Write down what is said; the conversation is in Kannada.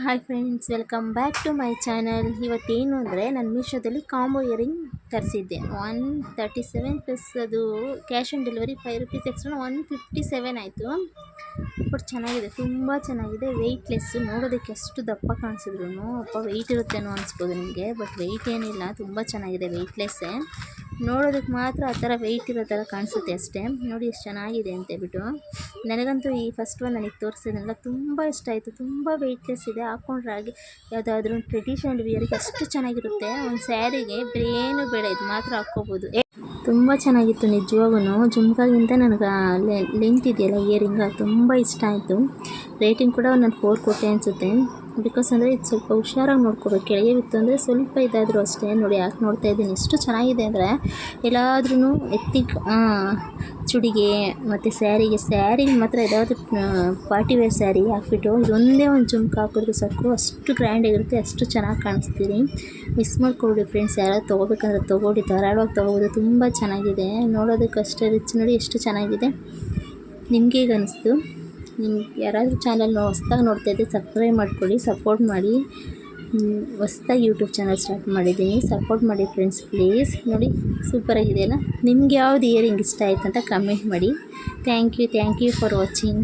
Hi friends, welcome back to my channel. ಇವತ್ತೇನು ಅಂದರೆ ನಾನು ಮೀಶೋದಲ್ಲಿ ಕಾಂಬೋ ಇಯರಿಂಗ್ ತರಿಸಿದ್ದೆ. 137 ಪ್ಲಸ್ ಅದು ಕ್ಯಾಶ್ ಆನ್ ಡೆಲಿವರಿ ₹5 ಎಕ್ಸ್ಟ್ರಾ 157 ಆಯಿತು. ಬಟ್ ಚೆನ್ನಾಗಿದೆ, ತುಂಬ ಚೆನ್ನಾಗಿದೆ. ವೆಯ್ಟ್ಲೆಸ್ಸು, ನೋಡೋದಕ್ಕೆ ಎಷ್ಟು ದಪ್ಪ ಕಾಣಿಸಿದ್ರು ಅಪ್ಪ ವೆಯ್ಟ್ ಇರುತ್ತೇನೋ ಅನಿಸ್ಬೋದು ನಿಮಗೆ. ಬಟ್ ವೆಯ್ಟ್ ಏನಿಲ್ಲ, ತುಂಬ ಚೆನ್ನಾಗಿದೆ, ವೆಯ್ಟ್ಲೆಸ್ಸೇ. ನೋಡೋದಕ್ಕೆ ಮಾತ್ರ ಆ ಥರ ವೆಯ್ಟ್ ಇರೋ ಥರ ಕಾಣಿಸುತ್ತೆ ಅಷ್ಟೇ. ನೋಡಿ ಎಷ್ಟು ಚೆನ್ನಾಗಿದೆ ಅಂತೇಳ್ಬಿಟ್ಟು. ನನಗಂತೂ ಈ ಫಸ್ಟ್ ಒನ್ ನನಗೆ ತೋರಿಸಿದ್ನಲ್ಲ ತುಂಬ ಇಷ್ಟ ಆಯಿತು. ತುಂಬ ವೆಯ್ಟ್ಲೆಸ್ ಇದೆ, ಹಾಕ್ಕೊಂಡ್ರೆ ಹಾಗೆ ಯಾವುದಾದ್ರೂ ಟ್ರೆಡಿಷನಲ್ ವಿಯರಿಗೆ ಅಷ್ಟು ಚೆನ್ನಾಗಿರುತ್ತೆ. ಒಂದು ಸ್ಯಾರಿಗೆ ಏನು ಬೇಡ, ಇದು ಮಾತ್ರ ಹಾಕ್ಕೋಬೋದು. ತುಂಬ ಚೆನ್ನಾಗಿತ್ತು ನಿಜವಾಗೂ. ಜುಮ್ಕಾಗಿಂತ ನನಗೆ ಲೆಂತ್ ಇದೆಯಲ್ಲ ಇಯರಿಂಗ್, ಅದು ತುಂಬ ಇಷ್ಟ ಆಯಿತು. ರೇಟಿಂಗ್ ಕೂಡ ನಾನು 4 ಕೊಟ್ಟೆ ಅನಿಸುತ್ತೆ. ಬಿಕಾಸ್ ಅಂದರೆ ಇದು ಸ್ವಲ್ಪ ಹುಷಾರಾಗಿ ನೋಡ್ಕೋಬೇಕು. ಕೆಳಗೆ ಬಿತ್ತು ಅಂದರೆ ಸ್ವಲ್ಪ ಇದಾದರೂ ಅಷ್ಟೇ. ನೋಡಿ ಯಾಕೆ ನೋಡ್ತಾ ಇದ್ದೀನಿ, ಎಷ್ಟು ಚೆನ್ನಾಗಿದೆ ಅಂದರೆ ಎಲ್ಲಾದ್ರೂ ಚುಡಿಗೆ ಮತ್ತು ಸ್ಯಾರಿಗೆ ಮಾತ್ರ ಯಾವುದಾದ್ರೂ ಪಾರ್ಟಿ ವೇರ್ ಸ್ಯಾರಿ ಹಾಕ್ಬಿಟ್ಟು ಇದೊಂದೇ ಒಂದು ಜುಮ್ಕ ಹಾಕಿದ್ರು ಸಾಕು, ಅಷ್ಟು ಗ್ರ್ಯಾಂಡಾಗಿರುತ್ತೆ, ಅಷ್ಟು ಚೆನ್ನಾಗಿ ಕಾಣಿಸ್ತೀರಿ. Miss ಮಾಡ್ಕೊಬಿಡಿ friends. ಯಾರಾದ್ರು ತೊಗೋಬೇಕಂದ್ರೆ ತೊಗೊಡಿ, ಧಾರಾಳವಾಗಿ ತೊಗೋಬೋದು. ತುಂಬ ಚೆನ್ನಾಗಿದೆ, ನೋಡೋದಕ್ಕೆ ಅಷ್ಟೇ ರಿಚ್. ನೋಡಿ ಎಷ್ಟು ಚೆನ್ನಾಗಿದೆ. ನಿಮ್ಗೆ ಹೇಗೆ ಅನಿಸ್ತು? ನಿಮ್ಗೆ ಯಾರಾದರೂ ಚಾನಲ್ ಹೊಸ್ದಾಗಿ ನೋಡ್ತಾಯಿದ್ದೆ ಸಬ್ಸ್ಕ್ರೈಬ್ ಮಾಡ್ಕೊಳ್ಳಿ, ಸಪೋರ್ಟ್ ಮಾಡಿ. ಹೊಸ್ದಾಗಿ ಯೂಟ್ಯೂಬ್ ಚಾನಲ್ ಸ್ಟಾರ್ಟ್ ಮಾಡಿದ್ದೀನಿ, ಸಪೋರ್ಟ್ ಮಾಡಿ ಫ್ರೆಂಡ್ಸ್ ಪ್ಲೀಸ್. ನೋಡಿ ಸೂಪರಾಗಿದೆಯಲ್ಲ. ನಿಮ್ಗೆ ಯಾವ್ದು ಇಯರಿಂಗ್ ಇಷ್ಟ ಆಯ್ತು ಅಂತ ಕಮೆಂಟ್ ಮಾಡಿ. Thank you for watching.